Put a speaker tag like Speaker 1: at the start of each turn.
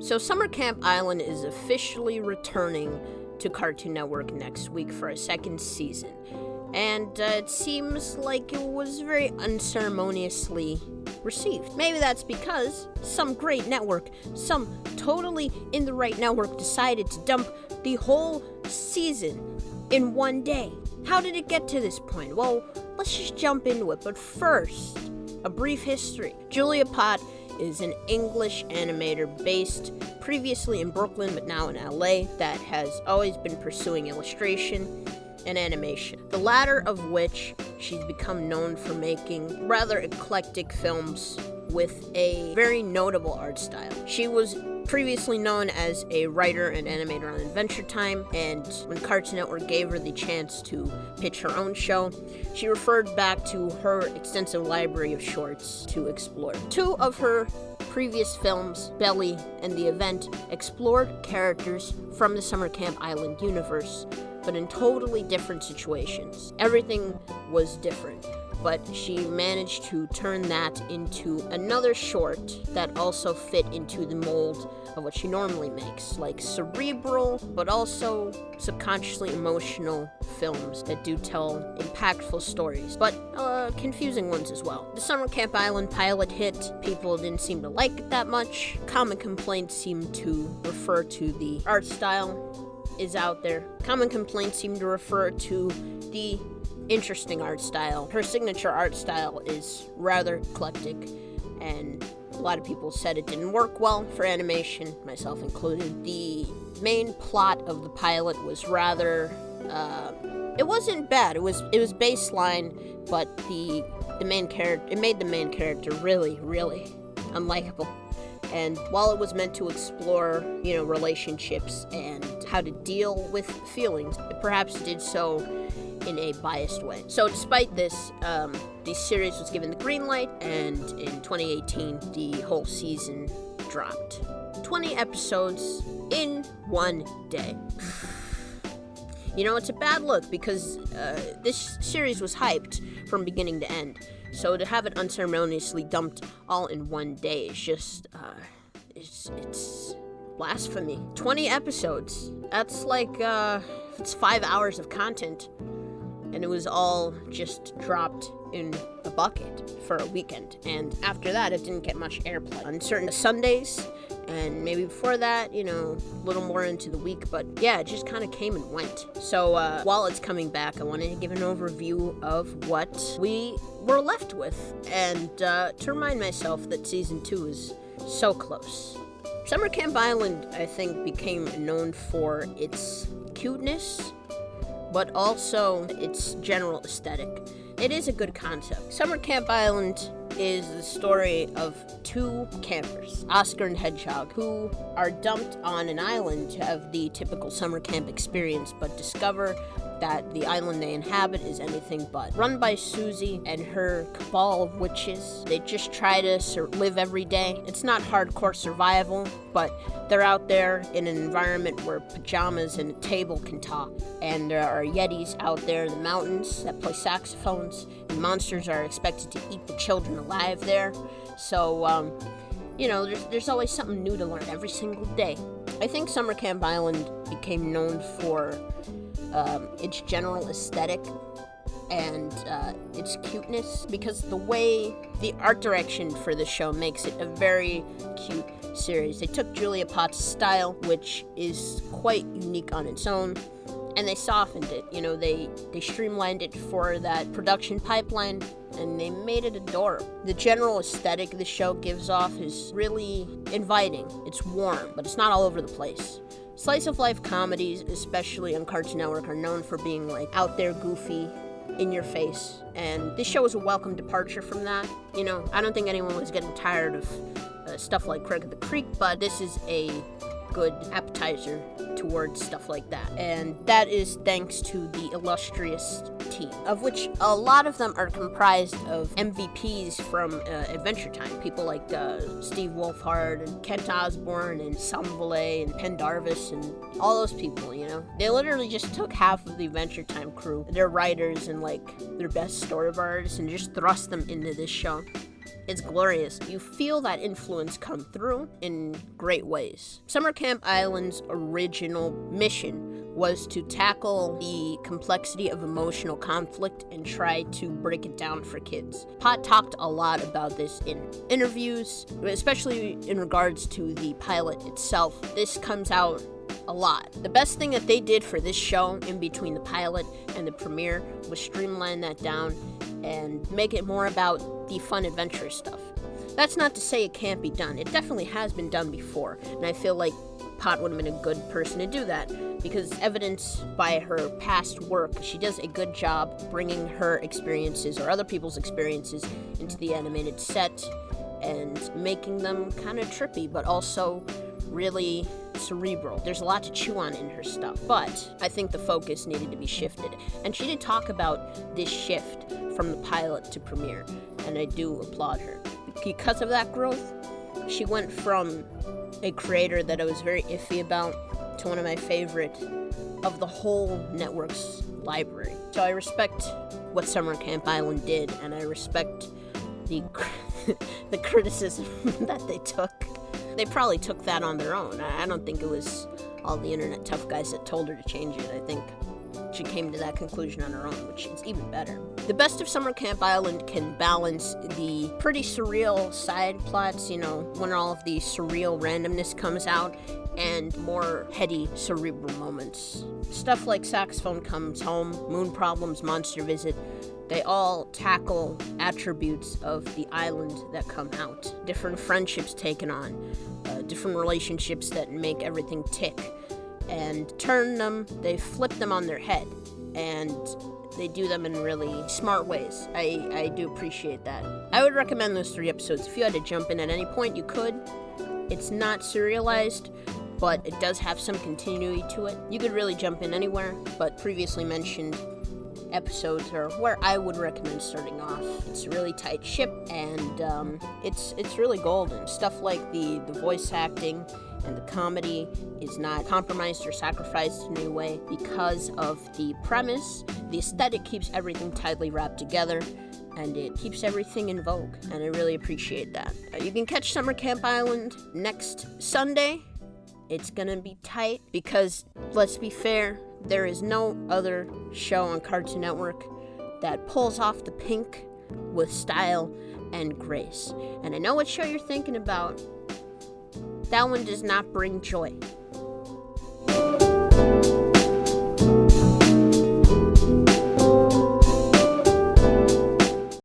Speaker 1: So Summer Camp Island is officially returning to Cartoon Network next week for a second season. And it seems like it was very unceremoniously received. Maybe that's because some great network, some totally in the right network decided to dump the whole season in one day. How did it get to this point? Well, let's just jump into it. But first, a brief history. Julia Pott is an English animator based previously in Brooklyn but now in LA that has always been pursuing illustration and animation, the latter of which she's become known for making rather eclectic films with a very notable art style. She was previously known as a writer and animator on Adventure Time, and when Cartoon Network gave her the chance to pitch her own show, she referred back to her extensive library of shorts to explore. Two of her previous films, Belly and The Event, explored characters from the Summer Camp Island universe, but in totally different situations. Everything was different, but she managed to turn that into another short that also fit into the mold of what she normally makes, like cerebral, but also subconsciously emotional films that do tell impactful stories, but confusing ones as well. The Summer Camp Island pilot hit. People didn't seem to like it that much. Common complaints seem to refer to the art style is out there. Common complaints seem to refer to the interesting art style. Her signature art style is rather eclectic, and a lot of people said it didn't work well for animation, myself included. The main plot of the pilot was rather, it wasn't bad. It was baseline, but the main character, it made the main character really, really unlikable. And while it was meant to explore, relationships and how to deal with feelings, it perhaps did so in a biased way. So despite this, the series was given the green light, and in 2018, the whole season dropped. 20 episodes in one day. It's a bad look because this series was hyped from beginning to end. So to have it unceremoniously dumped all in one day is just, it's blasphemy. 20 episodes. That's like, it's 5 hours of content. And it was all just dropped in a bucket for a weekend. And after that, it didn't get much airplay. On certain Sundays, and maybe before that, a little more into the week. But yeah, it just kind of came and went. So while it's coming back, I wanted to give an overview of what we were left with. And to remind myself that Season 2 is so close. Summer Camp Island, I think, became known for its cuteness, but also its general aesthetic. It is a good concept. Summer Camp Island is the story of two campers, Oscar and Hedgehog, who are dumped on an island to have the typical summer camp experience, but discover that the island they inhabit is anything but. Run by Susie and her cabal of witches, they just try to live every day. It's not hardcore survival, but they're out there in an environment where pajamas and a table can talk. And there are yetis out there in the mountains that play saxophones, and monsters are expected to eat the children alive there. So, there's always something new to learn every single day. I think Summer Camp Island became known for its general aesthetic and its cuteness, because the way the art direction for the show makes it a very cute series. They took Julia Pott's style, which is quite unique on its own, and they softened it. They streamlined it for that production pipeline, and they made it adorable. The general aesthetic the show gives off is really inviting. It's warm, but it's not all over the place. Slice of life comedies, especially on Cartoon Network, are known for being out there, goofy, in your face. And this show is a welcome departure from that. I don't think anyone was getting tired of stuff like Craig of the Creek, but this is a good appetizer towards stuff like that. And that is thanks to the illustrious team, of which a lot of them are comprised of MVPs from Adventure Time. People like Steve Wolfhard and Kent Osborne and Sam Valet and Penn Darvis and all those people, They literally just took half of the Adventure Time crew, their writers and their best storyboard artists, and just thrust them into this show. It's glorious. You feel that influence come through in great ways. Summer Camp Island's original mission was to tackle the complexity of emotional conflict and try to break it down for kids. Pot talked a lot about this in interviews, especially in regards to the pilot itself. This comes out a lot. The best thing that they did for this show in between the pilot and the premiere was streamline that down and make it more about the fun, adventurous stuff. That's not to say it can't be done. It definitely has been done before, and I feel like Pot would have been a good person to do that, because evidenced by her past work, she does a good job bringing her experiences or other people's experiences into the animated set and making them kind of trippy, but also really cerebral. There's a lot to chew on in her stuff, but I think the focus needed to be shifted. And she did talk about this shift from the pilot to premiere, and I do applaud her. Because of that growth, she went from a creator that I was very iffy about to one of my favorite of the whole network's library. So I respect what Summer Camp Island did, and I respect the the criticism that they took. They probably took that on their own. I don't think it was all the internet tough guys that told her to change it. I think she came to that conclusion on her own, which is even better. The best of Summer Camp Island can balance the pretty surreal side plots, when all of the surreal randomness comes out, and more heady, cerebral moments. Stuff like Saxophone Comes Home, Moon Problems, Monster Visit, they all tackle attributes of the island that come out. Different friendships taken on, different relationships that make everything tick, and they flip them on their head, and they do them in really smart ways. I do appreciate that. I would recommend those 3 episodes. If you had to jump in at any point, you could. It's not serialized, but it does have some continuity to it. You could really jump in anywhere, but previously mentioned episodes are where I would recommend starting off. It's a really tight ship, and it's really golden. Stuff like the voice acting and the comedy is not compromised or sacrificed in any way because of the premise. The aesthetic keeps everything tightly wrapped together, and it keeps everything in vogue, and I really appreciate that. You can catch Summer Camp Island next Sunday. It's gonna be tight because, let's be fair, there is no other show on Cartoon Network that pulls off the pink with style and grace. And I know what show you're thinking about. That one does not bring joy.